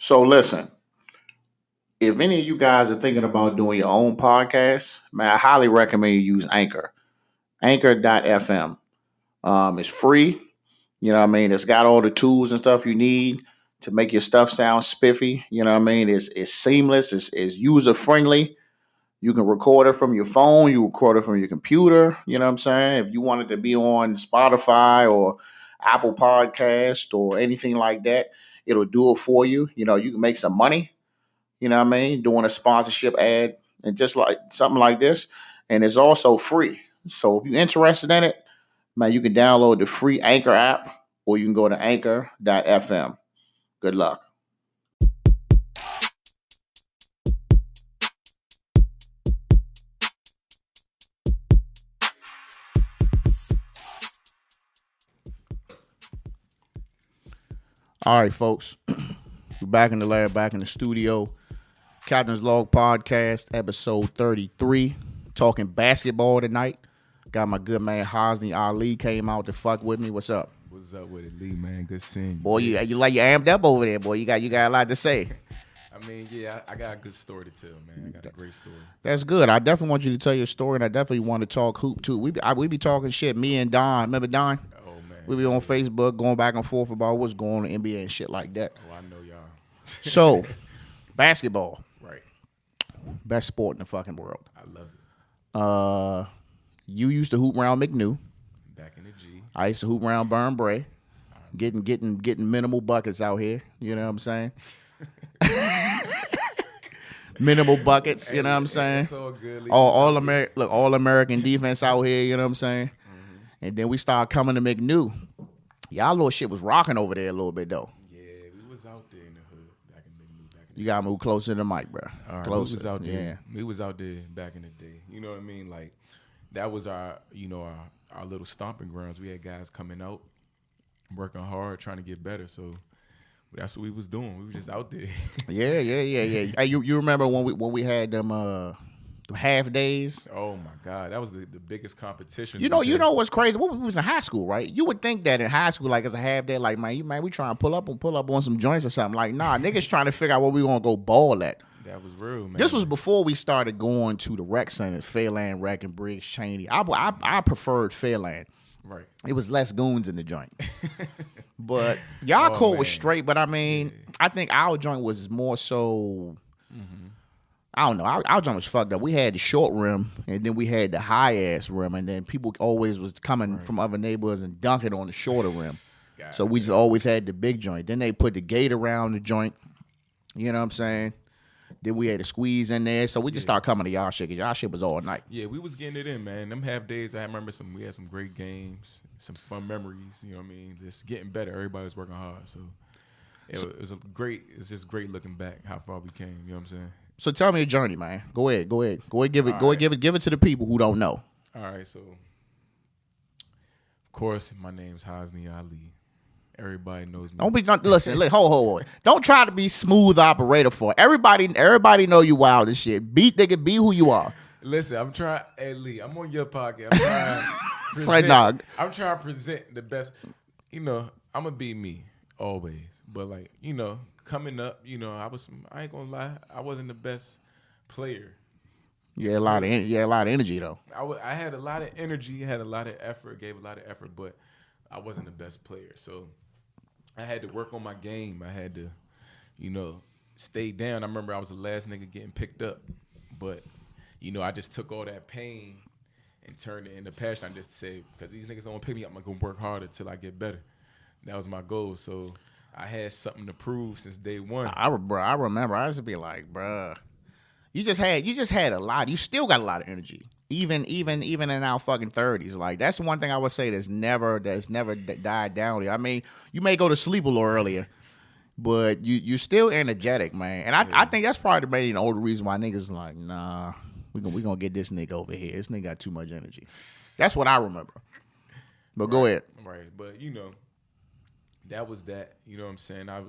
So listen, if any of you guys are thinking about doing your own podcast, man, I highly recommend you use Anchor. Anchor.fm. It's free. You know what I mean? It's got all the tools and stuff you need to make your stuff sound spiffy. You know what I mean? It's seamless. It's user friendly. You can record it from your phone. You record it from your computer. You know what I'm saying? If you wanted to be on Spotify or Apple Podcast or anything like that, it'll do it for you. You know, you can make some money. You know what I mean? Doing a sponsorship ad and just like something like this. And it's also free. So if you're interested in it, man, you can download the free Anchor app or you can go to anchor.fm. Good luck. All right, folks. We're back in the lab, back in the studio. Captain's Log Podcast, episode 33. Talking basketball tonight. Got my good man Hosni Ali came out to fuck with me. What's up? What's up with it, Lee, man? Good seeing you. Boy, you amped up over there, boy. You got a lot to say. I mean, yeah, I got a good story to tell, man. I got a great story. That's good. I definitely want you to tell your story, and I definitely want to talk hoop, too. We be talking shit, me and Don. Remember Don? Oh, man. We be on Facebook going back and forth about what's going on in the NBA and shit like that. Oh, I know y'all. So, basketball. Right. Best sport in the fucking world. I love it. You used to hoop around McNew. Back in the G. I used to hoop around Burn Bray. Getting minimal buckets out here. You know what I'm saying? Minimal buckets, you know what I'm saying? It's all good, Lee. All American defense out here, you know what I'm saying? Mm-hmm. And then we started coming to McNew. Y'all little shit was rocking over there a little bit though. Yeah, we was out there in the hood back in McNew. You gotta move closer to the mic, bro. All right, closer. We was out there. Yeah. We was out there back in the day. You know what I mean? Like that was our little stomping grounds. We had guys coming out, working hard, trying to get better. So that's what we was doing. We was just out there. Yeah. Hey, you remember when we had them half days? Oh my God, that was the biggest competition. You know what's crazy? When we was in high school, right? You would think that in high school, like as a half day, like man, we trying to pull up on some joints or something. Like nah, niggas trying to figure out where we gonna go ball at. That was real, man. This was before we started going to the rec center, Fairland, Rec and Briggs, Cheney. I preferred Fairland. Right. It was less goons in the joint. But y'all court was straight, but I mean, I think our joint was more so, I don't know, our joint was fucked up. We had the short rim, and then we had the high-ass rim, and then people always was coming from other neighborhoods and dunking on the shorter rim. So we just always had the big joint. Then they put the gate around the joint, you know what I'm saying? Then we had a squeeze in there, so we just started coming to y'all shit, because y'all shit was all night. Yeah, we was getting it in, man. Them half days, I remember we had some great games, some fun memories, you know what I mean? Just getting better. Everybody was working hard, so it's just great looking back how far we came, you know what I'm saying? So tell me your journey, man. Go ahead, give it to the people who don't know. All right, so of course, my name's Hosni Ali. Everybody knows me. Listen, hold. Don't try to be smooth operator for it. Everybody know you wild as shit. Be who you are. Listen, I'm trying. Hey Lee, I'm on your podcast. I'm trying to present the best. You know, I'm gonna be me always. But like, you know, coming up, you know, I ain't gonna lie, I wasn't the best player. You had a lot of energy though. I had a lot of energy, had a lot of effort, gave a lot of effort, but I wasn't the best player. So I had to work on my game. I had to, you know, stay down. I remember I was the last nigga getting picked up. But, you know, I just took all that pain and turned it into passion. I just said, because these niggas don't want to pick me up, I'm going to work harder till I get better. That was my goal. So I had something to prove since day one. I remember. I used to be like, bruh, you just had a lot. You still got a lot of energy. Even in our fucking 30s. Like, that's one thing I would say that's never died down. I mean, you may go to sleep a little earlier, but you still energetic, man. And I think that's probably the main older reason why niggas like, nah, we gonna get this nigga over here. This nigga got too much energy. That's what I remember. But go ahead. Right. But, you know, that was that. You know what I'm saying? I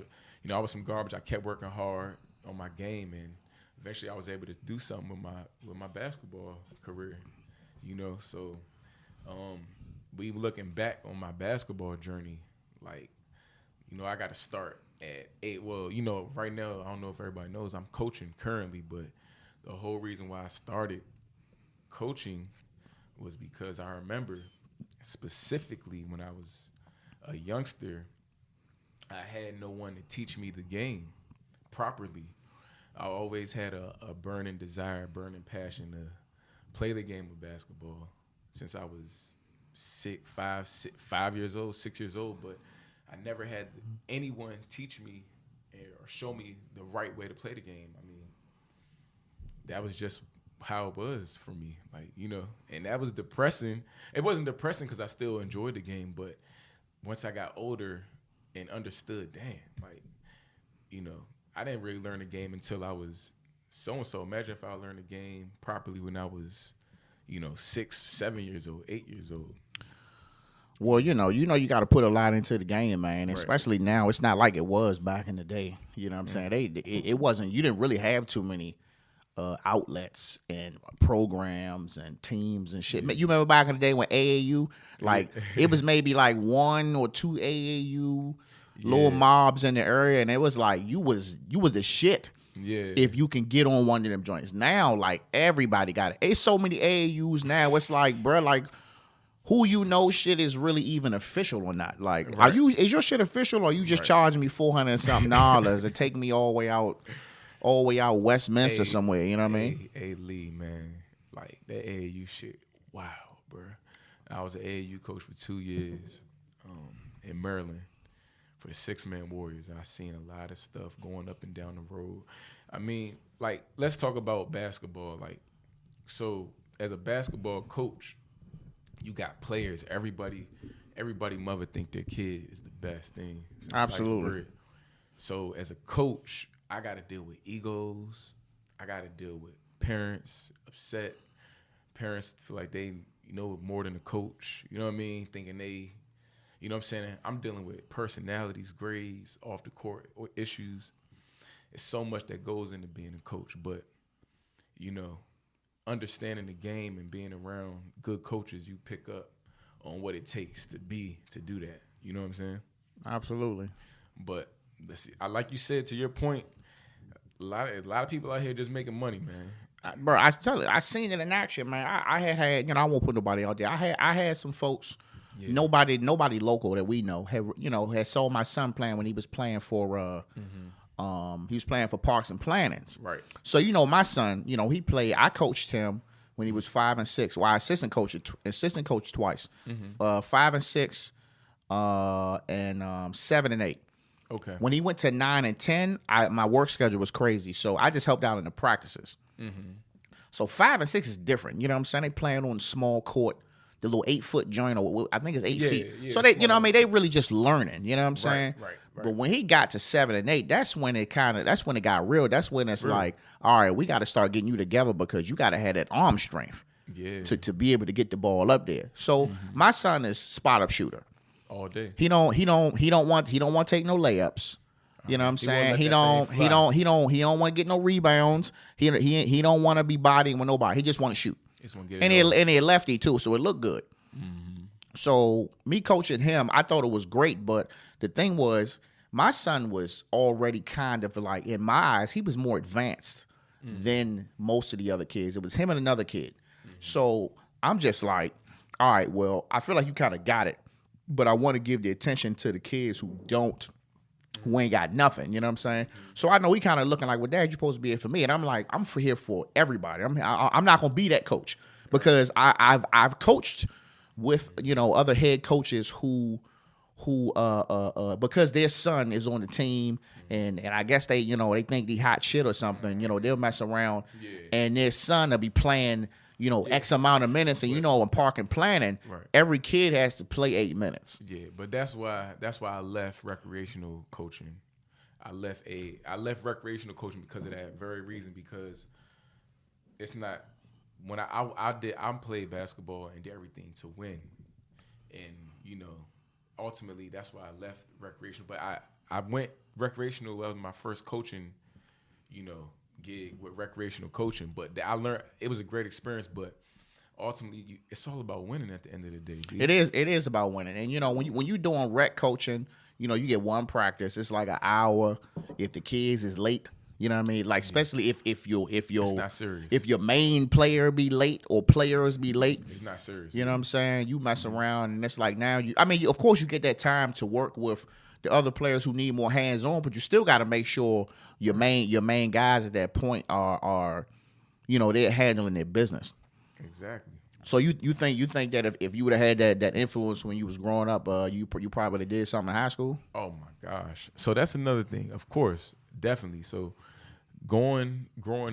was some garbage. I kept working hard on my game, and eventually I was able to do something with my basketball career, you know. So we looking back on my basketball journey, like, you know, I got to start at 8. Well, right now, I don't know if everybody knows I'm coaching currently, but the whole reason why I started coaching was because I remember specifically when I was a youngster, I had no one to teach me the game properly. I always had a burning desire, burning passion to play the game of basketball since I was 5 years old, 6 years old, but I never had anyone teach me or show me the right way to play the game. I mean, that was just how it was for me, and that was depressing. It wasn't depressing because I still enjoyed the game, but once I got older and understood, I didn't really learn the game until I was so-and-so. Imagine if I learned the game properly when I was, 6, 7 years old, 8 years old. Well, you got to put a lot into the game, man. Right. Especially now, it's not like it was back in the day. You know what I'm saying? It wasn't. You didn't really have too many outlets and programs and teams and shit. You remember back in the day when AAU, it was maybe like 1 or 2 AAU little mobs in the area, and it was like you was the shit. Yeah. If you can get on one of them joints. Now, like, everybody got it. It's so many AAUs now. It's like, bro, like, who shit is really even official or not? Like, right. Is your shit official, or are you just charging me $400 and something and take me all the way out Westminster somewhere? You know what I mean? Hey, Lee, man, like that AAU shit. Wow, bro. I was an AAU coach for 2 years in Maryland for the 6-man Warriors. I seen a lot of stuff going up and down the road. I mean, like, let's talk about basketball. Like, so as a basketball coach, you got players. Everybody mother think their kid is the best thing. Absolutely. So as a coach, I got to deal with egos. I got to deal with parents upset. Parents feel like they know more than the coach. You know what I mean? Thinking they, you know what I'm saying? I'm dealing with personalities, grades, off the court issues. It's so much that goes into being a coach. But, understanding the game and being around good coaches, you pick up on what it takes to do that. You know what I'm saying? Absolutely. But let's see. Like you said, to your point, a lot of people out here just making money, man. Bro, I tell you, I seen it in action, man. I had I won't put nobody out there. I had some folks, nobody local that we know had saw my son playing when he was playing for he was playing for Parks and Plannings. Right. So my son, he played. I coached him when he was 5 and 6. Well, I assistant coached twice, 5 and 6, and 7 and 8. Okay. When he went to 9 and 10, my work schedule was crazy, so I just helped out in the practices. Mm-hmm. So 5 and 6 is different. You know what I'm saying? They playing on small court, the little 8-foot joint, or I think it's 8 feet. Yeah, so they, they really just learning. You know what I'm saying? Right. But when he got to 7 and 8, that's when it got real. That's when it's like, all right, we got to start getting you together because you got to have that arm strength to be able to get the ball up there. So my son is spot up shooter all day. He don't want to take no layups. You know what I'm saying? He don't want to get no rebounds. He don't want to be bodying with nobody. He just want to shoot. And he lefty too, so it looked good. Mm-hmm. So me coaching him, I thought it was great, but the thing was, my son was already kind of like, in my eyes, he was more advanced than most of the other kids. It was him and another kid. Mm-hmm. So I'm just like, all right, well, I feel like you kind of got it, but I want to give the attention to the kids who ain't got nothing. You know what I'm saying? So I know he kind of looking like, well, Dad, you're supposed to be here for me. And I'm like, I'm here for everybody. I'm not going to be that coach because I've coached with, other head coaches who because their son is on the team and I guess they, they think they hot shit or something, they'll mess around and their son will be playing, X amount of minutes and, in Park and Planning, every kid has to play 8 minutes. Yeah, but that's why I left recreational coaching. I left recreational coaching because of that very reason, because it's not when I played basketball and did everything to win. And, ultimately that's why I left recreational. But I went recreational as my first coaching, gig with recreational coaching. But I learned, it was a great experience. But ultimately, it's all about winning at the end of the day. B. It is about winning. And when you doing rec coaching, you get one practice. It's like an hour. If the kids is late, you know what I mean? Like especially if It's not serious. if your main player be late or players be late, It's not serious. you know what I'm saying? You mess around and it's like now of course you get that time to work with the other players who need more hands on, but you still got to make sure your main guys at that point are they're handling their business. Exactly. So you think that if you would have had that influence when you was growing up, you probably did something in high school? Oh my gosh. So that's another thing. Of course, definitely. So growing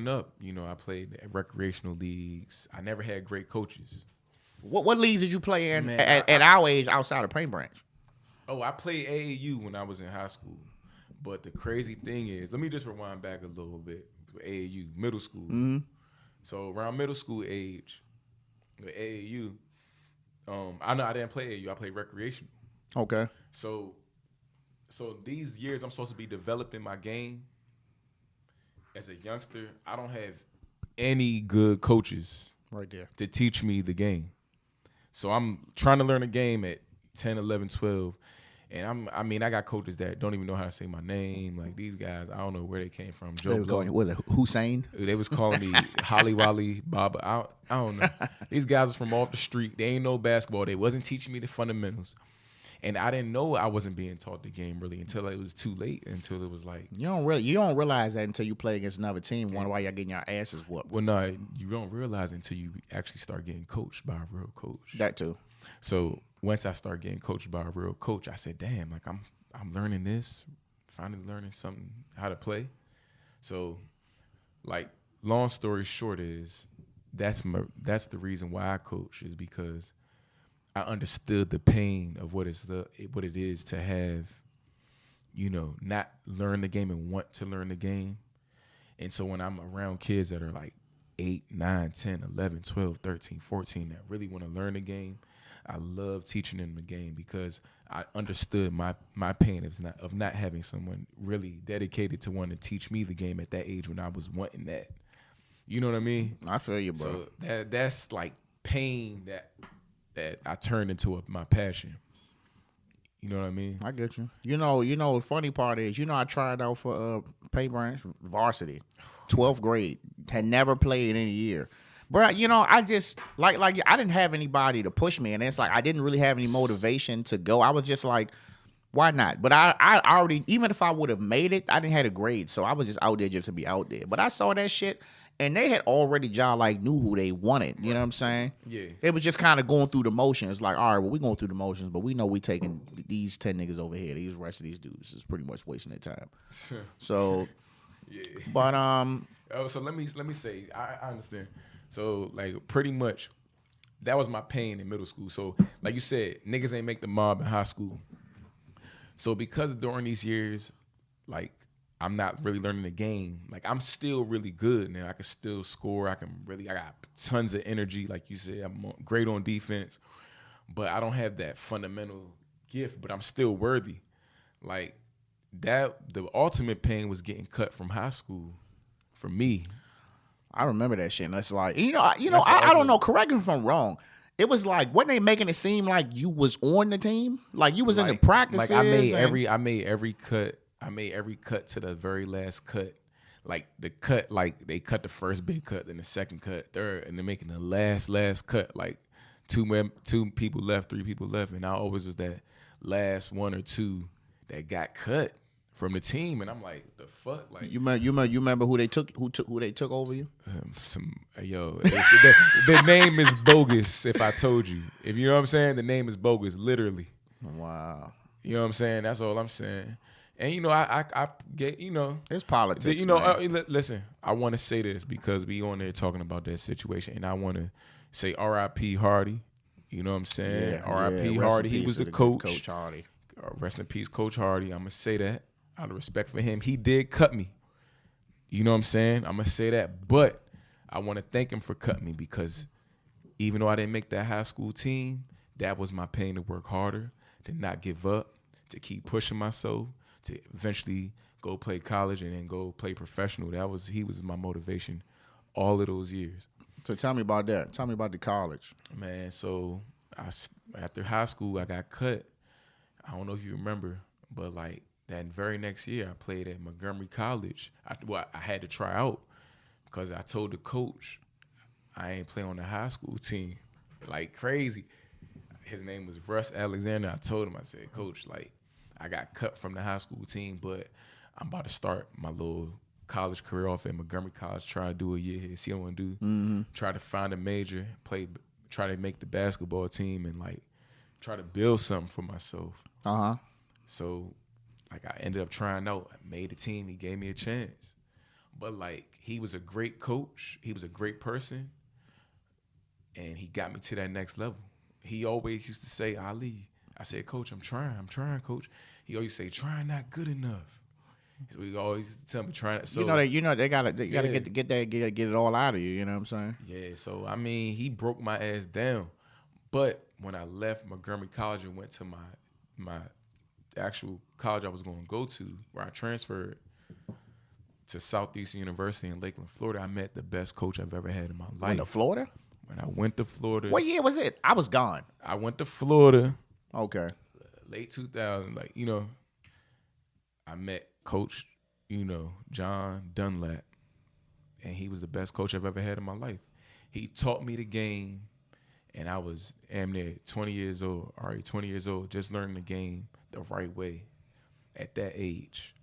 up, I played at recreational leagues. I never had great coaches. What leagues did you play in Man, at our age outside of Paint Branch? Oh, I played AAU when I was in high school. But the crazy thing is, let me just rewind back a little bit. AAU, middle school. Mm-hmm. So around middle school age, with AAU, I know I didn't play AAU. I played recreational. Okay. So these years I'm supposed to be developing my game as a youngster. I don't have any good coaches Right there. to teach me the game. So I'm trying to learn the game at 10, 11, 12. And I got coaches that don't even know how to say my name. Like these guys, I don't know where they came from. Joe Blow. Was it Hussein? They was calling me Holly Wally Baba. I don't know. These guys is from off the street. They ain't know basketball. They wasn't teaching me the fundamentals. And I didn't know I wasn't being taught the game really until it was too late. Until it was like You don't realize that until you play against another team. Wonder why y'all getting your asses whooped. well, no, you don't realize until you actually start getting coached by a real coach. That too. So once I start getting coached by a real coach, I said, "Damn, like I'm learning this, finally learning something how to play." So, like, long story short is that's the reason why I coach is because I understood the pain of what it is to have, not learn the game and want to learn the game. And so when I'm around kids that are like 8, 9, 10, 11, 12, 13, 14 that really want to learn the game, I love teaching them the game because I understood my pain of not having someone really dedicated to wanting to teach me the game at that age when I was wanting that. You know what I mean? I feel you, bro. So that's like pain that I turned into my passion. You know what I mean? I get you. The funny part is, I tried out for Paint Branch varsity, 12th grade. Had never played in a year. But I just like I didn't have anybody to push me, and it's like I didn't really have any motivation to go. I was just like, why not? But I already, even if I would have made it, I didn't have a grade, so I was just out there just to be out there. But I saw that shit, and they had already knew who they wanted. You know what I'm saying? Yeah. They was just kind of going through the motions. Like, all right, well, we going through the motions, but we know we taking these 10 niggas over here. These rest of these dudes is pretty much wasting their time. So, Yeah. but so let me say I understand. So like pretty much that was my pain in middle school. So like you said, niggas ain't make the mob in high school. So because during these years, like I'm not really learning the game. Like I'm still really good now. I can still score. I got tons of energy. Like you said, I'm great on defense, but I don't have that fundamental gift, but I'm still worthy. Like that, the ultimate pain was getting cut from high school for me. I remember that shit. And that's like, I don't know. Correct me if I'm wrong. It was like, wasn't they making it seem like you was on the team? Like you was in the practices? Like I made every cut. I made every cut to the very last cut. Like the cut, like they cut the first big cut, then the second cut, third, and they're making the last cut. Like two people left, 3 people left, and I always was that last 1 or 2 that got cut from the team, and I'm like, the fuck, like you remember who they took over you? The name is bogus. If I told you, if you know what I'm saying, the name is bogus, literally. Wow. You know what I'm saying? That's all I'm saying. And I get it's politics. Listen, I want to say this because we on there talking about that situation, and I want to say R.I.P. Hardy. You know what I'm saying? Yeah, R.I.P. Hardy. He was the coach. Coach Hardy. Rest in peace, Coach Hardy. I'm gonna say that out of respect for him. He did cut me. You know what I'm saying? I'm gonna say that, but I want to thank him for cutting me because even though I didn't make that high school team, that was my pain to work harder, to not give up, to keep pushing myself, to eventually go play college and then go play professional. He was my motivation all of those years. So tell me about that. Tell me about the college. Man, so after high school, I got cut. I don't know if you remember, but like that very next year, I played at Montgomery College. I had to try out because I told the coach I ain't play on the high school team. Like crazy. His name was Russ Alexander. I told him, I said, Coach, like, I got cut from the high school team, but I'm about to start my little college career off at Montgomery College, try to do a year here, see what I want to do, try to find a major, try to make the basketball team and, like, try to build something for myself. Uh-huh. So, like, I ended up trying out. I made the team. He gave me a chance. But, like, he was a great coach. He was a great person. And he got me to that next level. He always used to say, Ali, I said, Coach, I'm trying, Coach. He always say, trying not good enough. So he always used to tell me, trying. So they gotta get it all out of you. You know what I'm saying? Yeah. So I mean, he broke my ass down. But when I left Montgomery College and went to my actual college I was going to go to, where I transferred to Southeastern University in Lakeland, Florida, I met the best coach I've ever had in my life. Went to Florida? When I went to Florida. What year was it? I was gone. I went to Florida. Okay. Late 2000, like, you know, I met Coach, you know, John Dunlap, and he was the best coach I've ever had in my life. He taught me the game, and I was near 20 years old, already 20 years old, just learning the game the right way at that age.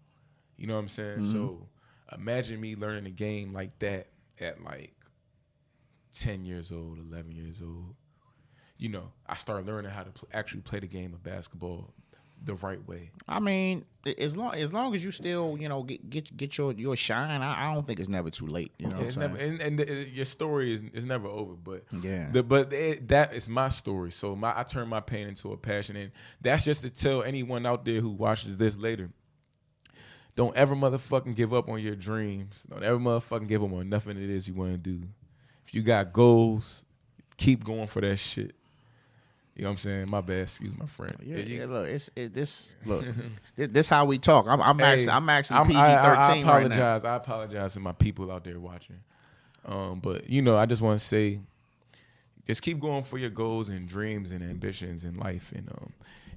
You know what I'm saying? Mm-hmm. So imagine me learning the game like that at like 10 years old, 11 years old. You know, I started learning how to actually play the game of basketball the right way. I mean, as long as you still, you know, get your shine, I don't think it's never too late. You know what I'm saying? And your story is never over. But yeah, that is my story. So I turn my pain into a passion, and that's just to tell anyone out there who watches this later. Don't ever motherfucking give up on your dreams. Don't ever motherfucking give up on nothing it is you want to do. If you got goals, keep going for that shit. You know what I'm saying? My bad. Excuse my friend. Yeah, look, this how we talk. I'm actually PG-13 I apologize. right now. I apologize to my people out there watching. But you know, I just want to say, just keep going for your goals and dreams and ambitions in life, and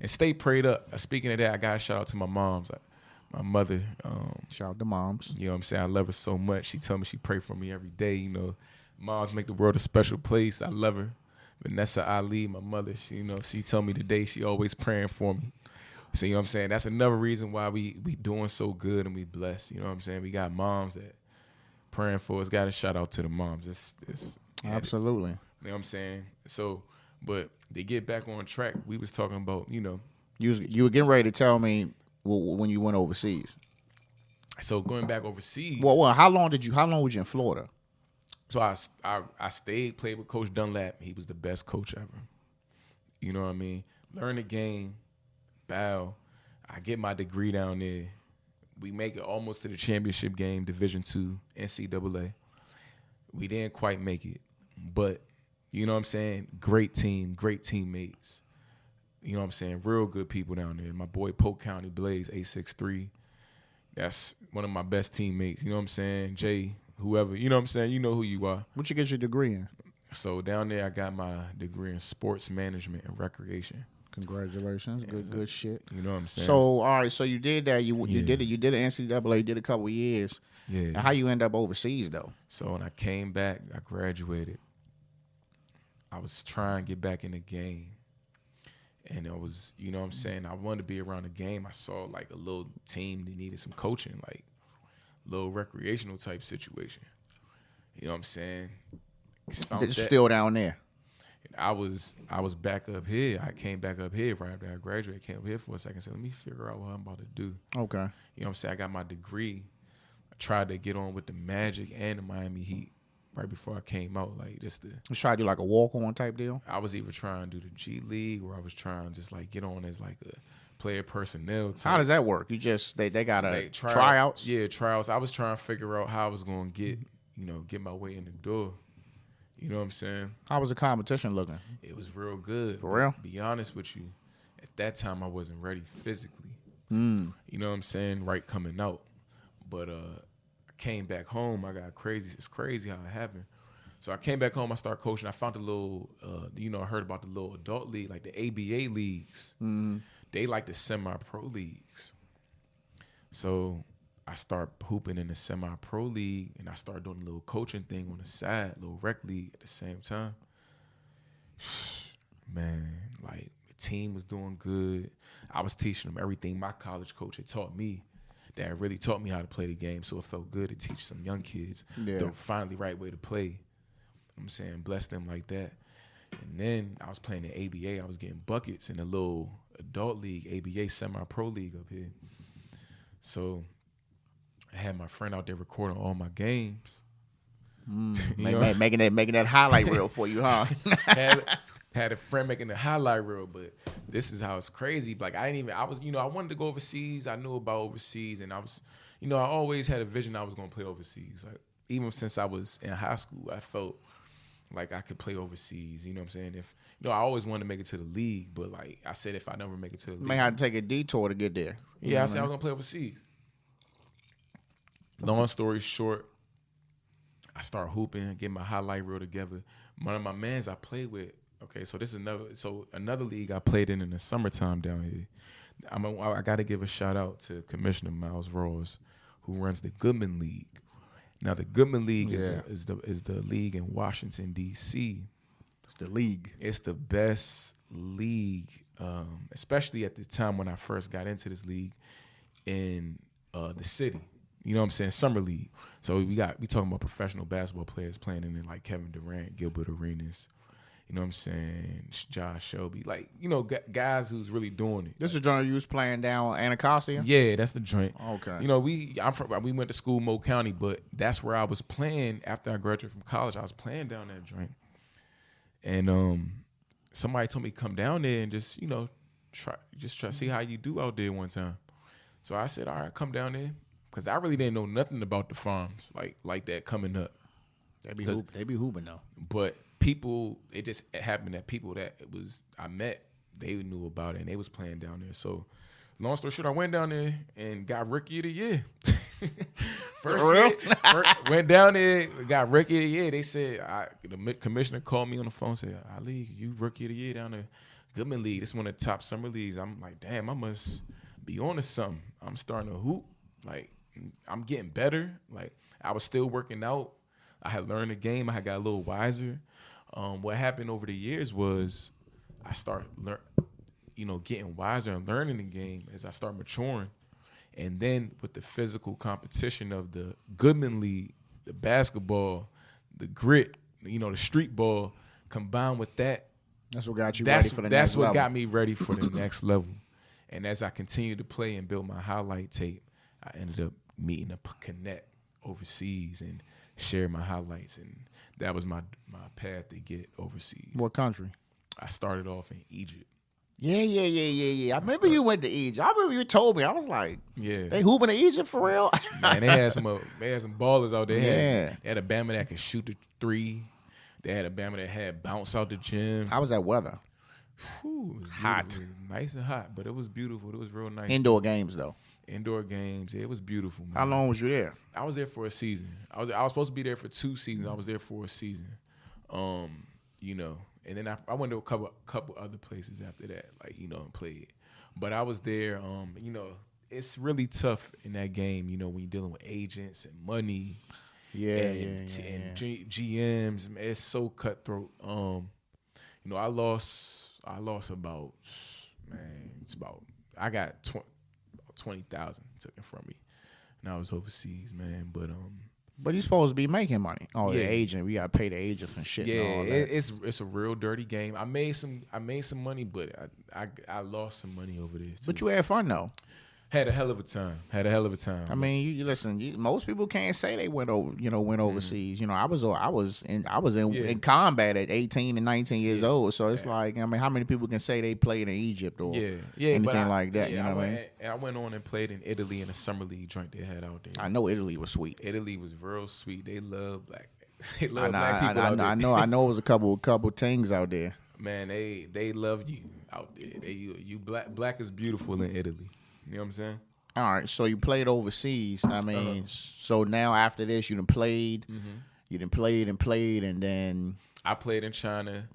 stay prayed up. Speaking of that, I got to shout out to my moms. My mother. Shout out to moms. You know what I'm saying? I love her so much. She tell me she pray for me every day. You know, moms make the world a special place. I love her. Vanessa Ali, my mother, she told me today she always praying for me. So, you know what I'm saying? That's another reason why we doing so good and we blessed. You know what I'm saying? We got moms that praying for us. Got to shout out to the moms. It's absolutely. You know what I'm saying? So, but to get back on track, we was talking about, you know. You were getting ready to tell me when you went overseas. So going back overseas. Well, how long was you in Florida? So I stayed, played with Coach Dunlap. He was the best coach ever. You know what I mean? Learn the game, bow. I get my degree down there. We make it almost to the championship game, Division II, NCAA. We didn't quite make it. But, you know what I'm saying? Great team, great teammates. You know what I'm saying? Real good people down there. My boy Polk County Blaze, 863. That's one of my best teammates. You know what I'm saying? Jay, whoever. You know what I'm saying? You know who you are. What you get your degree in? So down there, I got my degree in sports management and recreation. Congratulations. Good shit. You know what I'm saying? So, all right. So you did that. You did it. You did an NCAA. You did a couple of years. Yeah. And how you end up overseas, though? So when I came back, I graduated. I was trying to get back in the game. And it was, you know what I'm saying, I wanted to be around the game. I saw like a little team that needed some coaching, like a little recreational type situation. You know what I'm saying? It's still down there. I was back up here. I came back up here right after I graduated. Came up here for a second. Said, let me figure out what I'm about to do. Okay. You know what I'm saying? I got my degree. I tried to get on with the Magic and the Miami Heat right before I came out. Like just the. You try to do like a walk-on type deal? I was either trying to do the G League or I was trying to just like get on as like a player personnel type. How does that work? You just they got a tryouts? Yeah, tryouts. I was trying to figure out how I was going to get my way in the door. You know what I'm saying? How was the competition looking? It was real good. For real? To be honest with you, at that time I wasn't ready physically. You know what I'm saying? Right coming out. But I came back home. I got crazy. It's crazy how it happened. So I came back home. I started coaching. I found a little, I heard about the little adult league, like the ABA leagues. Mm-hmm. They like the semi-pro leagues. So I start hooping in the semi-pro league, and I started doing a little coaching thing on the side, a little rec league at the same time. Man, like the team was doing good. I was teaching them everything my college coach had taught me. That really taught me how to play the game, so it felt good to teach some young kids the finally right way to play. You know what I'm saying, bless them like that. And then I was playing the ABA. I was getting buckets in a little adult league, ABA semi-pro league up here. So I had my friend out there recording all my games. Making that highlight reel for you, huh? had a friend making the highlight reel, but this is how it's crazy. Like I wanted to go overseas. I knew about overseas, and I was, I always had a vision I was going to play overseas. Like even since I was in high school, I felt like I could play overseas. You know what I'm saying? If I always wanted to make it to the league, but like I said, if I never make it to the league, may have to take a detour to get there. Yeah, I said I was gonna play overseas. Long story short, I start hooping, get my highlight reel together. One of my mans I played with. Okay, so this is another league I played in the summertime down here. I got to give a shout out to Commissioner Miles Rawls, who runs the Goodman League. Now the Goodman League is the league in Washington D.C. It's the league. It's the best league, especially at the time when I first got into this league in the city. You know what I'm saying? Summer league. So we talking about professional basketball players playing in it, like Kevin Durant, Gilbert Arenas. You know what I'm saying? Josh Shelby. Like, guys who's really doing it. This is the joint you was playing down Anacostia? Yeah, that's the joint. Okay. We went to school, Montgomery County, but that's where I was playing after I graduated from college. I was playing down that joint. And somebody told me to come down there and just, try to see how you do out there one time. So I said, all right, come down there. Because I really didn't know nothing about the farms like that coming up. They be hooping though. But it just happened that people that I met, they knew about it and they was playing down there. So long story short, I went down there and got Rookie of the Year. Went down there, got Rookie of the Year. They said, the commissioner called me on the phone and said, Ali, you Rookie of the Year down there. Goodman League. This is one of the top summer leagues. I'm like, damn, I must be on to something. I'm starting to hoop. Like, I'm getting better. Like, I was still working out. I had learned the game. I had got a little wiser. What happened over the years was I started getting wiser and learning the game as I start maturing. And then with the physical competition of the Goodman League, the basketball, the grit, the street ball, combined with that. That's what got you ready for the next level. That's what got me ready for the next level. And as I continued to play and build my highlight tape, I ended up meeting a connect overseas and share my highlights. And that was my path to get overseas. What country? I started off in Egypt. Yeah. I remember you went to Egypt. I remember you told me. I was like, yeah, they hooping in Egypt for real? Man, they had some ballers out there. They had a Bama that could shoot the three. They had a Bama that had bounce out the gym. How was that weather? Whew, it was hot. Nice and hot, but it was beautiful. It was real nice. Indoor games, though. Indoor games. It was beautiful, man. How long was you there? I was there for a season. I was supposed to be there for 2 seasons. I was there for a season. And then I went to a couple other places after that, and played. But I was there, it's really tough in that game, when you're dealing with agents and money. And GMs. Man, it's so cutthroat. I lost about, I got 20,000 taken from me, and I was overseas, man. But you're supposed to be making money. Oh, yeah. The agent, we got to pay the agents and shit. Yeah, and all that. It's a real dirty game. I made some money, but I lost some money over there too. But you had fun though. Had a hell of a time. I mean, you listen. Most people can't say they went overseas. I was in combat at 18 and 19 years old. So it's like, I mean, how many people can say they played in Egypt or anything like that? Yeah, what I mean? I went on and played in Italy in a summer league joint they had out there. I know Italy was sweet. Italy was real sweet. They love black. They love black people out there. I know it was a couple things out there. Man, they love you out there. You black is beautiful in Italy. You know what I'm saying? All right, so you played overseas. I mean, so now after this, you done played. Mm-hmm. You done played and played, and then I played in China,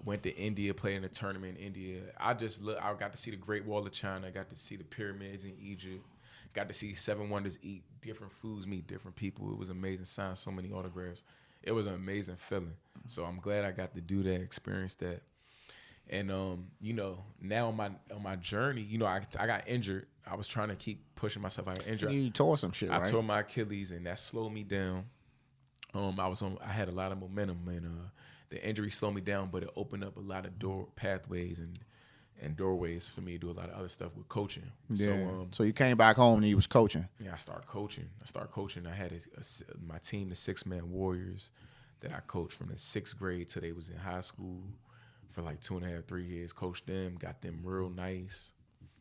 went to India, played in a tournament in India. I got to see the Great Wall of China. I got to see the pyramids in Egypt. Got to see Seven Wonders eat different foods, meet different people. It was amazing. Signed so many autographs. It was an amazing feeling. So I'm glad I got to do that, experience that. And now on my journey, I got injured. I was trying to keep pushing myself. I got injured. You tore some shit, right? I tore my Achilles, and that slowed me down. I had a lot of momentum, and the injury slowed me down, but it opened up a lot of pathways and doorways for me to do a lot of other stuff with coaching. Yeah. So you came back home and you was coaching. Yeah, I started coaching. I had my team, the 6-man Warriors, that I coached from the 6th grade till they was in high school for like 2.5, 3 years. Coached them, got them real nice.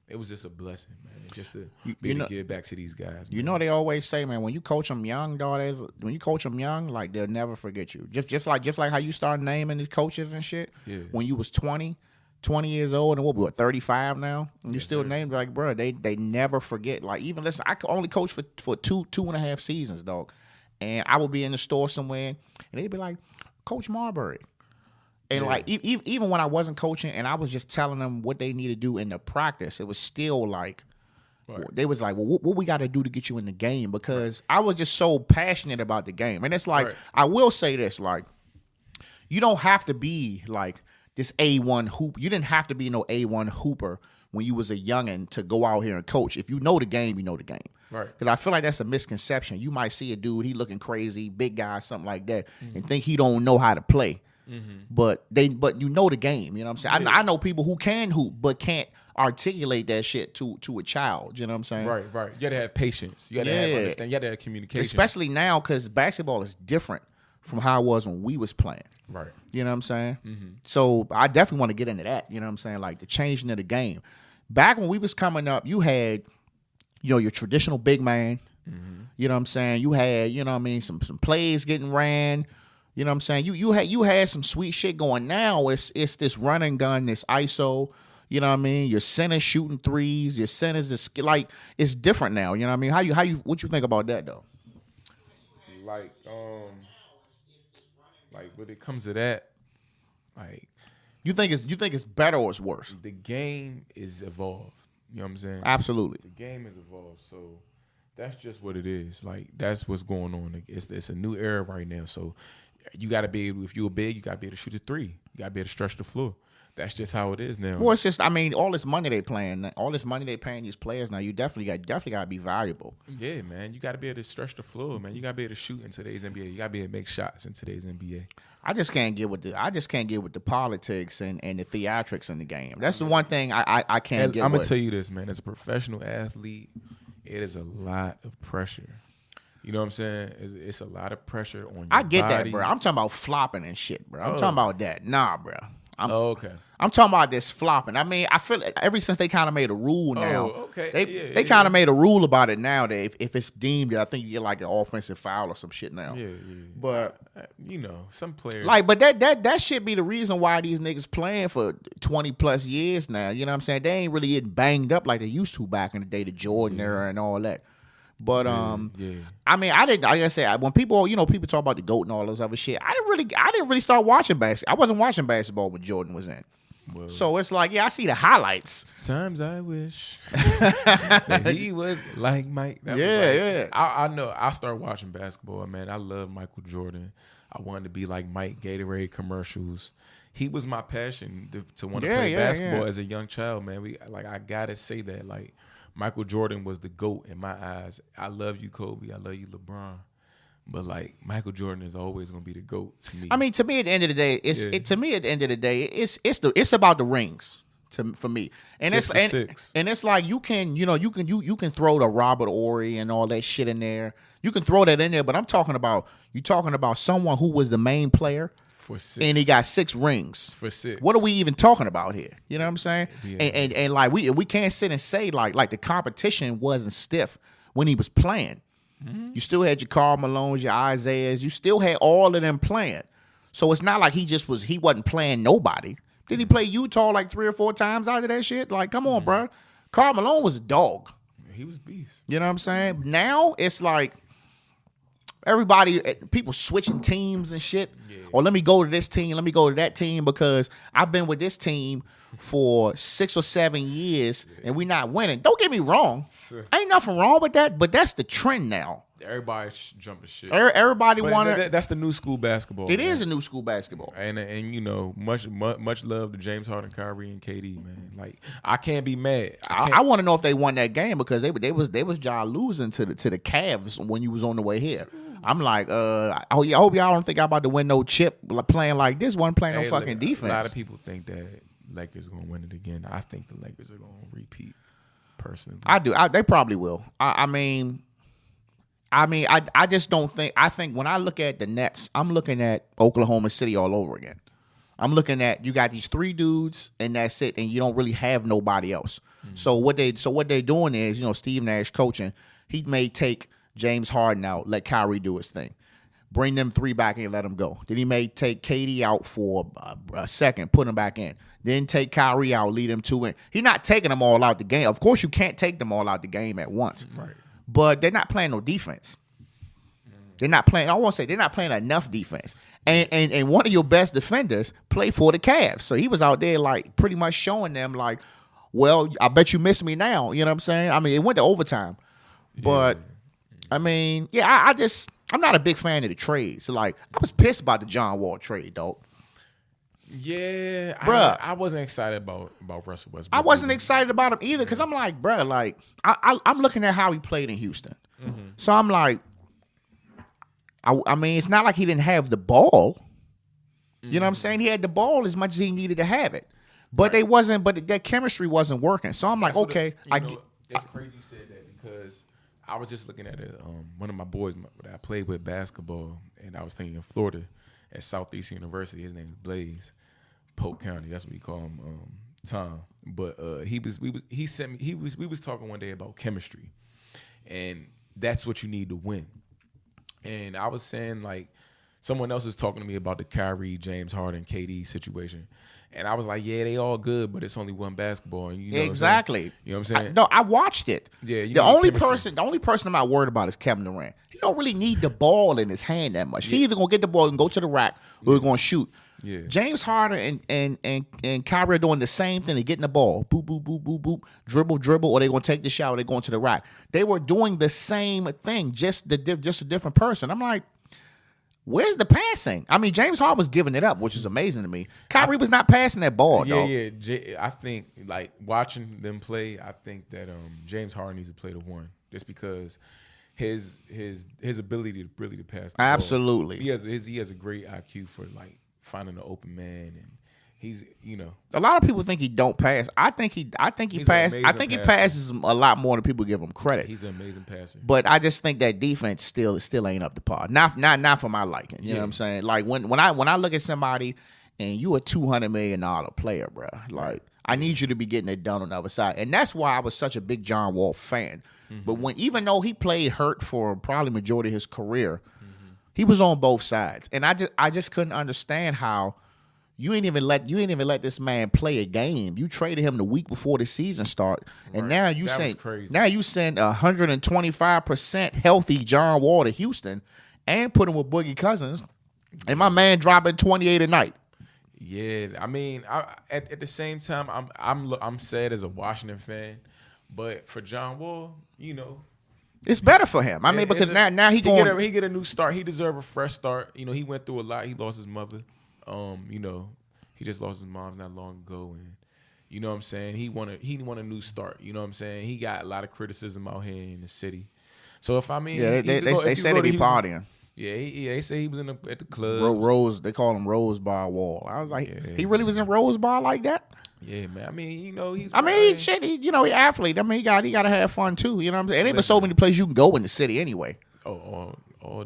It was just a blessing, man. Just to be able to give back to these guys. Man. They always say, man, when you coach them young, like they'll never forget you. Just like how you start naming the coaches and shit. Yeah. When you was 20 years old, and what 35 now, and you still named, like, bro, they never forget. Like, even listen, I only coached for 2.5 seasons, dog, and I would be in the store somewhere, and they'd be like, Coach Marbury. And like even when I wasn't coaching and I was just telling them what they need to do in the practice, it was still like, they was like, well, what we got to do to get you in the game? Because I was just so passionate about the game. And it's like, I will say this, like, you don't have to be like this A1 hoop. You didn't have to be no A1 hooper when you was a youngin' to go out here and coach. If you know the game, you know the game. Right. Because I feel like that's a misconception. You might see a dude, he looking crazy, big guy, something like that, and think he don't know how to play. Mm-hmm. But you know the game, you know what I'm saying? Yeah. I know people who can hoop but can't articulate that shit to a child, you know what I'm saying? Right. You gotta have patience. You gotta have understanding. You gotta have communication. Especially now, because basketball is different from how it was when we was playing. Right. You know what I'm saying? Mm-hmm. So I definitely want to get into that, you know what I'm saying? Like the changing of the game. Back when we was coming up, you had, your traditional big man. Mm-hmm. You know what I'm saying? You had, some plays getting ran. You know what I'm saying? You had some sweet shit going. Now it's this run and gun, this ISO. You know what I mean? Your centers shooting threes. Your centers is like, it's different now. You know what I mean? How you what you think about that though? Like when it comes to that, like you think it's better or it's worse? The game is evolved. You know what I'm saying? Absolutely. The game is evolved. So that's just what it is. Like that's what's going on. It's a new era right now. So you got to be able, if you're big, you got to be able to shoot a three. You got to be able to stretch the floor. That's just how it is now. Well, it's just, all this money they paying these players now, you definitely got to be valuable. Yeah, man. You got to be able to stretch the floor, man. You got to be able to shoot in today's NBA. You got to be able to make shots in today's NBA. I just can't get with the politics and the theatrics in the game. That's the one thing I can't get with. I'm going to tell you this, man. As a professional athlete, it is a lot of pressure. You know what I'm saying? It's a lot of pressure on your I get body. that, bro. I'm talking about flopping and shit, bro. I'm talking about that. Nah, bro. Okay. I'm talking about this flopping. I mean, I feel like ever since they kind of made a rule now, they kind of made a rule about it now that if it's deemed, I think you get like an offensive foul or some shit now. Yeah. But some players but that should be the reason why these niggas playing for 20 plus years now. You know what I'm saying? They ain't really getting banged up like they used to back in the day, the Jordan era and all that. But I mean, I didn't. Like I said, when people talk about the GOAT and all this other shit, I didn't really start watching basketball. I wasn't watching basketball when Jordan was in. Well, so it's like, I see the highlights. Sometimes I wish that he was like Mike. I know. I started watching basketball, man. I love Michael Jordan. I wanted to be like Mike. Gatorade commercials. He was my passion to want to play basketball as a young child, man. I gotta say that, like. Michael Jordan was the GOAT in my eyes. I love you, Kobe. I love you, LeBron. But like Michael Jordan is always gonna be the GOAT to me. I mean, to me at the end of the day, it's about the rings for me. And it's like you can throw the Robert Horry and all that shit in there. You can throw that in there, but I'm talking about someone who was the main player. For 6. And he got 6 rings. For 6. What are we even talking about here? You know what I'm saying? Yeah. And like we can't sit and say like the competition wasn't stiff when he was playing. Mm-hmm. You still had your Karl Malones, your Isaiahs. You still had all of them playing. So it's not like he wasn't playing nobody. Did he play Utah like 3 or 4 times out of that shit? Like, come on, bro. Karl Malone was a dog. He was beast. You know what I'm saying? Now it's like Everybody, people switching teams and shit. Yeah. Or let me go to this team, let me go to that team because I've been with this team for 6 or 7 years and we not winning. Don't get me wrong. Ain't nothing wrong with that, but that's the trend now. Everybody's jumping shit. Everybody want That's the new school basketball. It is a new school basketball. And you know, much love to James Harden, Kyrie, and KD, man. Like, I can't be mad. I want to know if they won that game because they was y'all losing to the Cavs when you was on the way here. I'm like, I hope y'all don't think I'm about to win no chip playing like this. One playing no fucking defense. A lot of people think that Lakers gonna win it again. I think the Lakers are gonna repeat. Personally, I do. They probably will. I just don't think. I think when I look at the Nets, I'm looking at Oklahoma City all over again. I'm looking at you got these 3 dudes and that's it, and you don't really have nobody else. So what they're doing is, Steve Nash coaching. He may take James Harden out, let Kyrie do his thing, bring them 3 back in, let them go. Then he may take KD out for a second, put him back in. Then take Kyrie out, lead them 2 in. He's not taking them all out the game. Of course, you can't take them all out the game at once. Right. But they're not playing no defense. They're not playing. I won't say they're not playing enough defense. And one of your best defenders played for the Cavs, so he was out there like pretty much showing them like, well, I bet you miss me now. You know what I'm saying? I mean, it went to overtime, but I mean, yeah, I'm not a big fan of the trades. So like, I was pissed about the John Wall trade, dog. Yeah, bruh. I wasn't excited about Russell Westbrook. I wasn't excited about him either because I'm like, bruh, like I'm looking at how he played in Houston, so I'm like. I mean, it's not like he didn't have the ball. You know what I'm saying? He had the ball as much as he needed to have it. But but that chemistry wasn't working. So I'm like, okay. It's crazy you said that because I was just looking at it. One of my boys that I played with basketball, and I was thinking in Florida at Southeastern University. His name is Blaze, Polk County. That's what we call him, Tom. But we was talking one day about chemistry, and that's what you need to win. And I was saying, like, someone else was talking to me about the Kyrie, James Harden, KD situation. And I was like, yeah, they all good, but it's only one basketball. And you know exactly. You know what I'm saying? I watched it. Yeah. The only person I'm not worried about is Kevin Durant. He don't really need the ball in his hand that much. Yeah. He either going to get the ball and go to the rack or he's going to shoot. Yeah. James Harden and Kyrie are doing the same thing. They're getting the ball. Boop, boop, boop, boop, boop. Dribble, or they're going to take the shot or they're going to the rack. They were doing the same thing, just a different person. I'm like, where's the passing? I mean, James Harden was giving it up, which is amazing to me. Kyrie was not passing that ball, though. Yeah. I think, like, watching them play, I think that James Harden needs to play the 1 just because his ability to really to pass the Absolutely. ball. He has a great IQ for, like, finding an open man, and he's, a lot of people think he don't pass. I think he passes. I think he passes a lot more than people give him credit. He's an amazing passer. But I just think that defense still ain't up to par. Not for my liking. You know what I'm saying? Like when I look at somebody and you a $200 million player, bro. Like I need you to be getting it done on the other side, and that's why I was such a big John Wall fan. But even though he played hurt for probably majority of his career. He was on both sides, and I just couldn't understand how you ain't even let this man play a game. You traded him the week before the season started, and now you send 125% healthy John Wall to Houston, and put him with Boogie Cousins, and my man dropping 28 a night. Yeah, I mean, at the same time, I'm sad as a Washington fan, but for John Wall, It's better for him. I mean, because now he get a new start. He deserves a fresh start. He went through a lot. He lost his mother. He just lost his mom not long ago, and you know what I'm saying. He want a new start. You know what I'm saying. He got a lot of criticism out here in the city. So if they said he be partying. Yeah, they say he was at the club. Rose, they call him Rose Bar Wall. I was like, he really was in Rose Bar like that? Yeah, man. I mean, he's. I mean, shit. He athlete. I mean, he got to have fun too. You know what I'm saying? And there ain't so many places you can go in the city anyway. All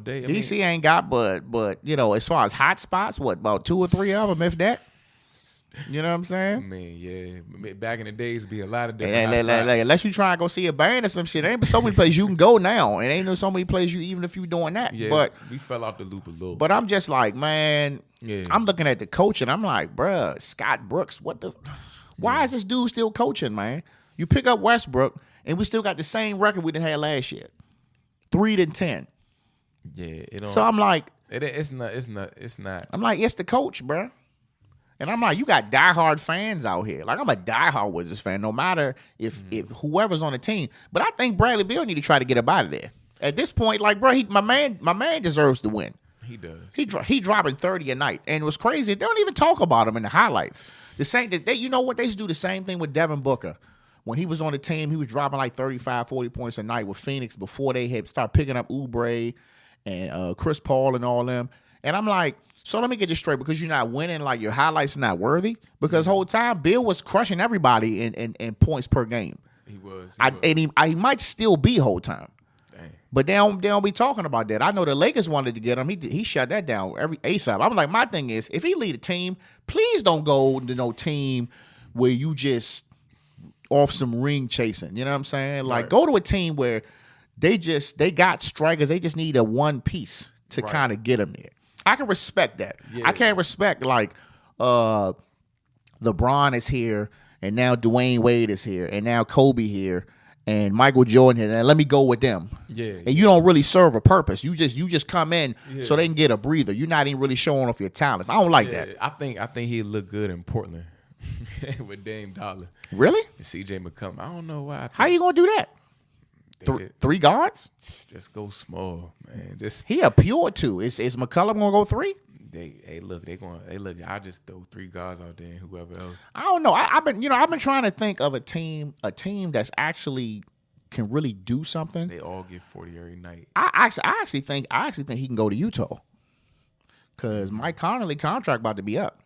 day. DC ain't got, but as far as hot spots, what about 2 or 3 of them, if that? You know what I'm saying? Man, yeah. Back in the days, be a lot of different like, unless you try and go see a band or some shit, there ain't so many places you can go now. And ain't so many places even if you doing that. Yeah, but we fell out the loop a little. But I'm just like, man. Yeah. I'm looking at the coach and I'm like, bruh, Scott Brooks, what the? Why is this dude still coaching, man? You pick up Westbrook and we still got the same record we had last year, 3-10. Yeah, it don't. So I'm like, It's not. I'm like, it's the coach, bro. And I'm like, you got diehard fans out here. Like, I'm a diehard Wizards fan, no matter if whoever's on the team. But I think Bradley Beal need to try to get up out of there. At this point, like, bro, my man deserves to win. He does. He dropping 30 a night, and it was crazy. They don't even talk about him in the highlights. The same that you know what, they used to do the same thing with Devin Booker. When he was on the team, he was dropping like 35, 40 points a night with Phoenix before they had started picking up Oubre and Chris Paul and all them. And I'm like, so let me get this straight, because you're not winning, like your highlights are not worthy. Because whole time Bill was crushing everybody in points per game. He was. And he might still be whole time. Dang. But they don't be talking about that. I know the Lakers wanted to get him. He shut that down every ASAP. I'm like, my thing is, if he lead a team, please don't go to no team where you just off some ring chasing. You know what I'm saying? Like, Right. go to a team where they got strikers. They just need a one piece to Right. kind of get them there. I can respect that. Yeah. I can't respect like LeBron is here, and now Dwayne Wade is here, and now Kobe here, and Michael Jordan here. And let me go with them. Yeah. And you don't really serve a purpose. You just come in Yeah. so they can get a breather. You're not even really showing off your talents. I don't like that. I think he'd look good in Portland with Dame Dollar Really? and CJ McCollum. I don't know why. How you gonna do that? Three guards? Just go small, man. Just He a pure two. Is McCullum gonna go three? look. I just throw 3 guards out there and whoever else. I don't know. I've been trying to think of a team that's actually can really do something. They all get 40 every night. I actually think he can go to Utah, because Mike Conley contract about to be up.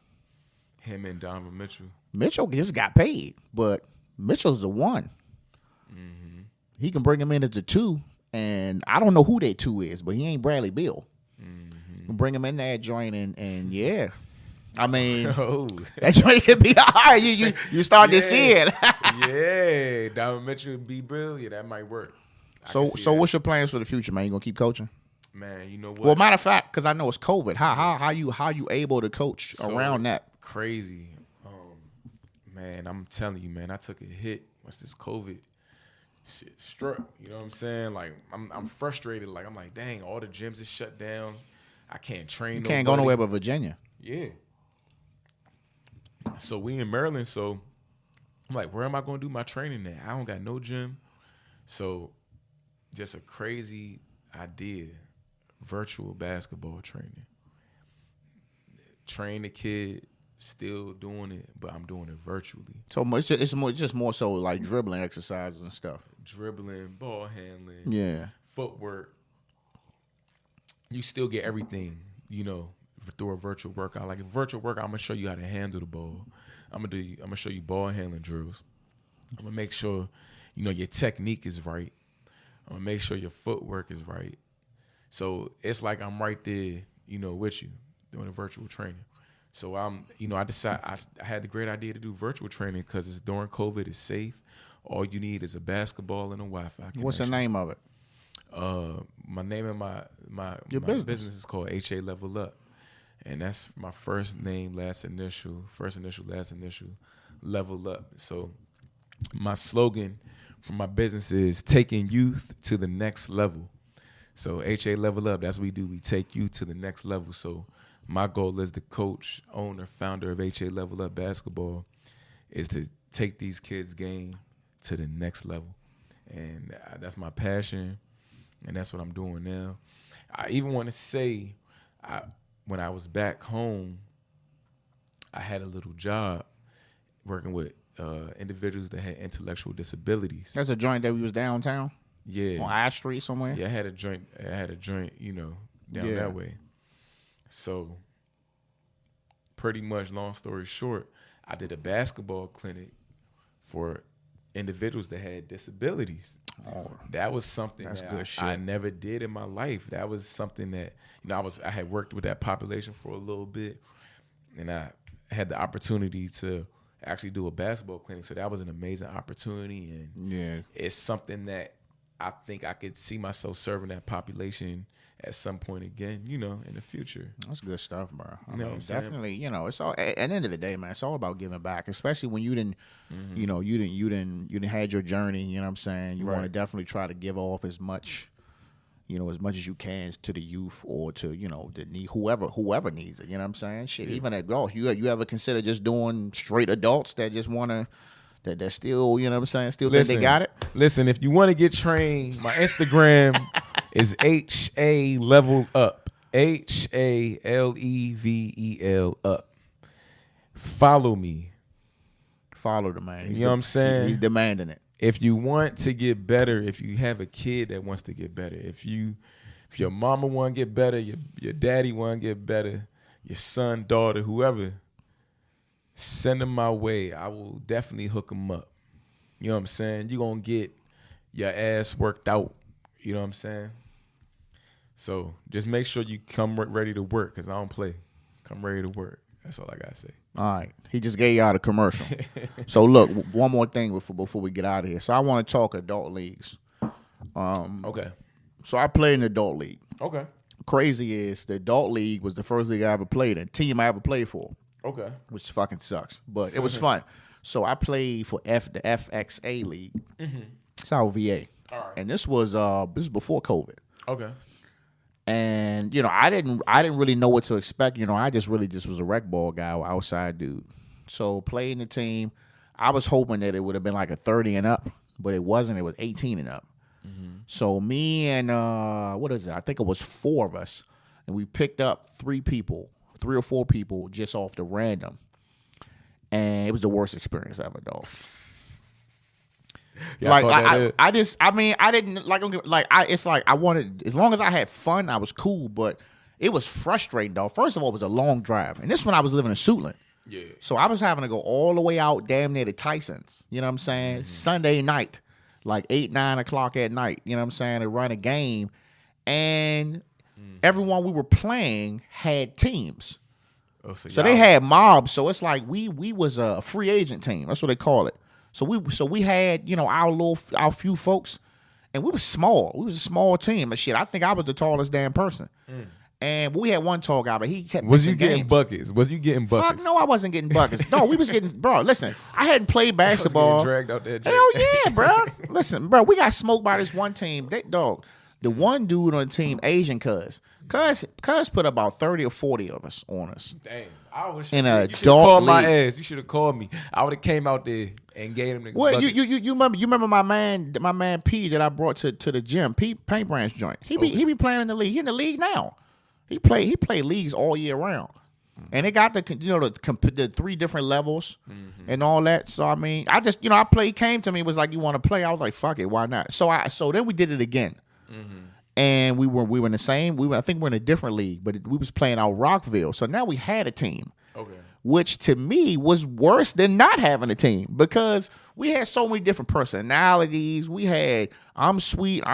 Him and Donovan Mitchell. Mitchell just got paid, but Mitchell's a 1. He can bring him in as a 2, and I don't know who that 2 is, but he ain't Bradley Beal. You can bring him in that joint, and yeah. I mean, Oh. that joint could be all right. You start to see it. Yeah, Donovan Mitchell and B. Bill. Yeah, that might work. So what's your plans for the future, man? You gonna keep coaching? Man, you know what? Well, matter of fact, because I know it's COVID. How you able to coach around that? Crazy. Man, I'm telling you, man, I took a hit once this COVID shit struck. You know what I'm saying? Like, I'm frustrated. Like, I'm like, dang, all the gyms is shut down. I can't train. You can't go nowhere but Virginia. Yeah. So we in Maryland, so I'm like, where am I going to do my training at? I don't got no gym. So just a crazy idea, virtual basketball training. Train the kid, still doing it, but I'm doing it virtually. So it's just more so like dribbling exercises and stuff. Dribbling, ball handling, Yeah. footwork. You still get everything, you know, through a virtual workout. Like a virtual workout, I'm gonna show you how to handle the ball. I'm gonna show you ball handling drills. I'm gonna make sure, you know, your technique is right. I'm gonna make sure your footwork is right. So it's like I'm right there, you know, with you doing a virtual training. So I decided I had the great idea to do virtual training because it's during COVID, it's safe. All you need is a basketball and a Wi-Fi connection. What's the name of it? My name and my business is called HA Level Up, and that's my first name, last initial, last initial, Level Up. So my slogan for my business is taking youth to the next level. So HA Level Up, that's what we do. We take you to the next level. So my goal as the coach, owner, founder of HA Level Up Basketball is to take these kids' game to the next level, and that's my passion. And that's what I'm doing now. I even want to say, when I was back home, I had a little job working with individuals that had intellectual disabilities. That's a joint that we was downtown Yeah, on I Street somewhere. yeah. I had a joint, you know, down that way. So, pretty much, long story short, I did a basketball clinic for individuals that had disabilities. Oh, That was something that's that good shit. I never did in my life. That was something that, you know, I had worked with that population for a little bit, and I had the opportunity to actually do a basketball clinic. So that was an amazing opportunity, and yeah. it's something that I think I could see myself serving that population at some point again, you know, in the future. That's good stuff, bro. I know mean, what I'm saying? definitely, you know, it's all at the end of the day, man. It's all about giving back, especially when you didn't, you know, you didn't had your journey. You know what I'm saying? You want to Right. definitely try to give off as much, as much as you can to the youth or to, the need whoever needs it. You know what I'm saying? Shit, even adults. You ever consider just doing straight adults that just wanna that still, you know what I'm saying, still think they got it? Listen, if you want to get trained, my Instagram is HA Level Up. HALEVEL up. Follow me. Follow the man. You know what I'm saying? He's demanding it. If you want to get better, if you have a kid that wants to get better, if your mama want to get better, your daddy want to get better, your son, daughter, whoever, send them my way. I will definitely hook them up. You know what I'm saying? You're going to get your ass worked out. You know what I'm saying? So just make sure you come ready to work, because I don't play. Come ready to work. That's all I got to say. All right. He just gave y'all the commercial. So, look, one more thing before we get out of here. So, I want to talk adult leagues. Okay. So, I played in the adult league. Okay. Crazy is the adult league was the first league I ever played in, team I ever played for. Okay. Which fucking sucks. But it was fun. So, I played for the FXA league. Mm-hmm. South VA. All right. And this was before COVID. Okay. And I didn't really know what to expect. I just was a rec ball guy, outside dude. So playing the team, I was hoping that it would have been like a 30 and up, but it wasn't. It was 18 and up. Mm-hmm. So me and what is it? I think it was 4 of us, and we picked up 3 or 4 people just off the random, and it was the worst experience ever, though. Yeah, I didn't it's like I wanted, as long as I had fun, I was cool, but it was frustrating, though. First of all, it was a long drive, and this when I was living in Suitland. Yeah. So I was having to go all the way out damn near to Tyson's, you know what I'm saying? Mm-hmm. Sunday night, like 8, 9 o'clock at night, you know what I'm saying, to run a game. And everyone we were playing had teams. Oh, so they had mobs, so it's like we was a free agent team. That's what they call it. So we had, our few folks, and we was small. We was a small team. But shit, I think I was the tallest damn person. And we had one tall guy, but he kept Was you getting buckets? Was you getting buckets? Fuck no, I wasn't getting buckets. No, we was getting, bro, listen, I hadn't played basketball. I was getting dragged out there. Hell yeah, bro. Listen, bro, we got smoked by this one team. The one dude on the team, Asian cuz put about 30 or 40 of us on us. Damn. You should have called my ass. You should have called me. I would have came out there and gave them niggas buckets. You remember my man P that I brought to the gym, P Paint Branch joint. He be playing in the league. He in the league now. He play leagues all year round. And they got the 3 different levels and all that. So I mean, I just he came to me, was like, "You want to play?" I was like, "Fuck it, why not?" So then we did it again. And we were in the same. I think we're in a different league, but we was playing out Rockville. So now we had a team. Okay. Which to me was worse than not having a team, because we had so many different personalities. We had I'm sweet,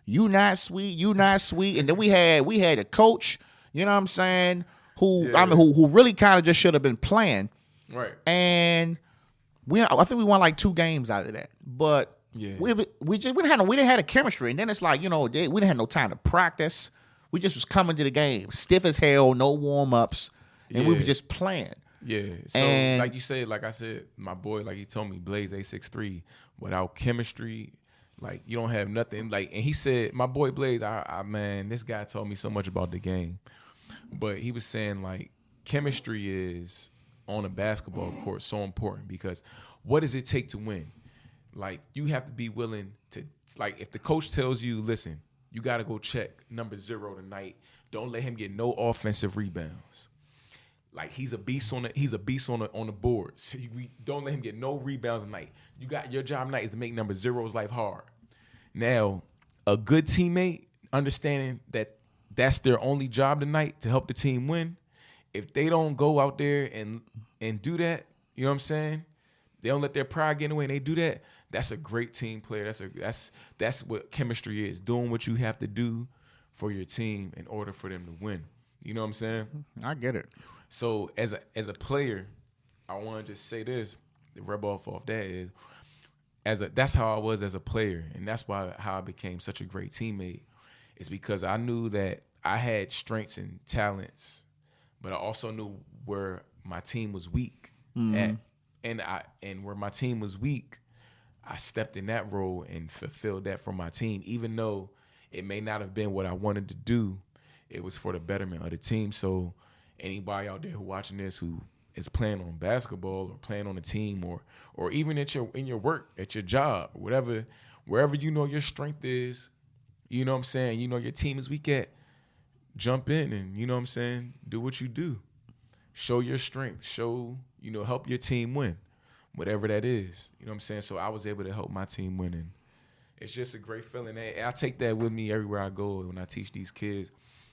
you not sweet, and then we had a coach. You know what I'm saying? Who really kind of just should have been playing. Right. And I think we won like 2 games out of that, but. Yeah. We didn't have a chemistry, and then it's like, we didn't have no time to practice. We just was coming to the game stiff as hell, no warm ups, and we were just playing. Yeah. So like I said, my boy, like he told me, Blaze 863, without chemistry, like you don't have nothing. Like, and he said, my boy Blaze, man, this guy told me so much about the game, but he was saying like chemistry is on a basketball court so important, because what does it take to win? Like, you have to be willing to, like, if the coach tells you, listen, you got to go check number 0 tonight. Don't let him get no offensive rebounds. Like, he's a beast on the boards. Don't let him get no rebounds tonight. Your job tonight is to make number 0's life hard. Now, a good teammate, understanding that that's their only job tonight, to help the team win. If they don't go out there and do that, you know what I'm saying? They don't let their pride get in the way, and they do that. That's a great team player. That's what chemistry is. Doing what you have to do for your team in order for them to win. You know what I'm saying? I get it. So as a player, I want to just say this. The rub off that is, that's how I was as a player, and that's how I became such a great teammate. It's because I knew that I had strengths and talents, but I also knew where my team was weak at. And where my team was weak, I stepped in that role and fulfilled that for my team, even though it may not have been what I wanted to do. It was for the betterment of the team. So anybody out there who watching this who is playing on basketball or playing on a team or even in your work, at your job, whatever, wherever you know your strength is, you know what I'm saying, you know your team is weak at, jump in and, you know what I'm saying, do what you do. Show your strength. Show, help your team win, whatever that is. You know what I'm saying? So I was able to help my team win, and it's just a great feeling. I take that with me everywhere I go when I teach these kids.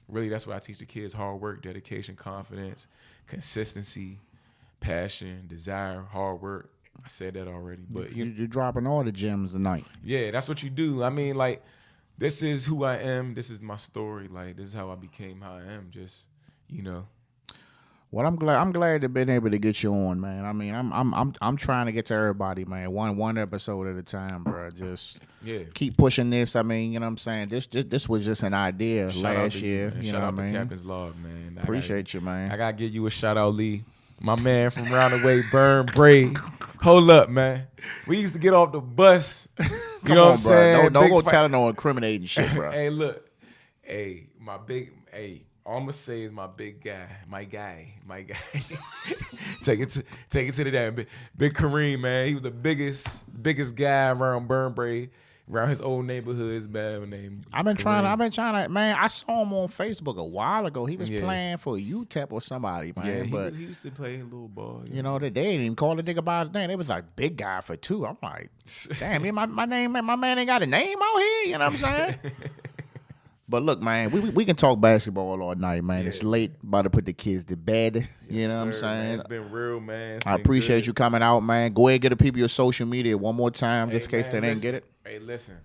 Really, that's what I teach the kids: hard work, dedication, confidence, consistency, passion, desire, hard work. I said that already. But you're dropping all the gems tonight. Yeah, that's what you do. I mean, like, this is who I am. This is my story. Like, this is how I became how I am. Just, Well, I'm glad to been able to get you on, man. I mean, I'm trying to get to everybody, man. One episode at a time, bro. Just keep pushing this. I mean, you know what I'm saying? This was just an idea last year. You shout know out what I to mean? Captain's Log, man. Appreciate you, man. I gotta give you a shout out, Lee. My man from Roundaway, Burn Braid. Hold up, man. We used to get off the bus. You know what I'm saying? Don't go telling no incriminating shit, bro. Hey, look. All I'm gonna say is my big guy, my guy. take it to the damn big Kareem, man. He was the biggest guy around Burn Braid, around his old neighborhoods, man. I've been trying to, man. I saw him on Facebook a while ago. He was playing for UTEP or somebody, man. Yeah, but he used to play a little ball. You know, they didn't even call the nigga by his name. They was like big guy for 2. I'm like, damn, my man ain't got a name out here. You know what I'm saying? But look, man, we can talk basketball all night, man. Yeah. It's late, about to put the kids to bed. You know what I'm saying? Man. It's been real, man. I appreciate you coming out, man. Go ahead and get the people your social media one more time, just in case they didn't get it. Hey, listen.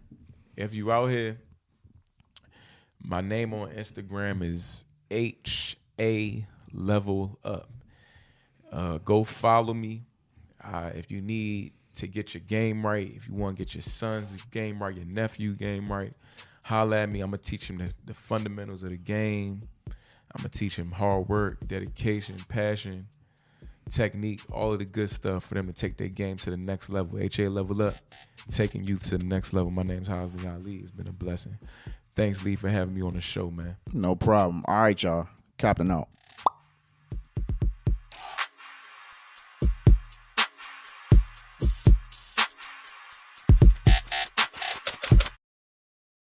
If you out here, my name on Instagram is HA Level Up. Go follow me. If you need to get your game right, if you want to get your son's game right, your nephew game right, holla at me. I'm going to teach him the fundamentals of the game. I'm going to teach him hard work, dedication, passion, technique, all of the good stuff for them to take their game to the next level. HA Level Up, taking you to the next level. My name's Hosni Ali. It's been a blessing. Thanks, Lee, for having me on the show, man. No problem. All right, y'all. Captain out.